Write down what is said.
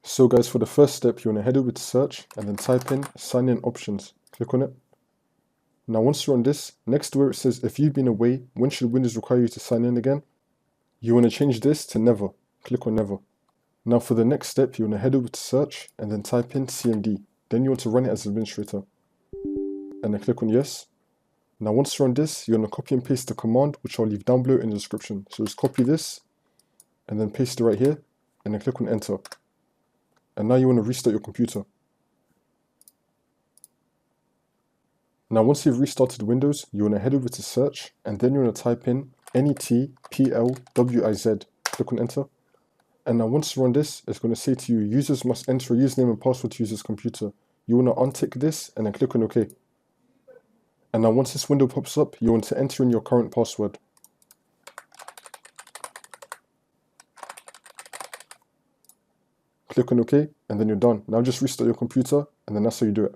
So guys, for the first step, you want to head over to search and then type in sign in options. Click on it. Now once you're on this, next to where it says if you've been away, when should Windows require you to sign in again? You want to change this to never. Click on never. Now for the next step, you want to head over to search and then type in CMD. Then you want to run it as administrator. And then click on yes. Now once you're on this, you want to copy and paste the command, which I'll leave down below in the description. So just copy this and then paste it right here and then click on enter. And now you want to restart your computer. Now once you've restarted Windows, you want to head over to search and then you want to type in NETPLWIZ. Click on enter. And now once you're on this, it's going to say to you, users must enter a username and password to use this computer. You want to untick this and then click on OK. And now once this window pops up, you want to enter in your current password. Click on OK, and then you're done. Now just restart your computer, and then that's how you do it.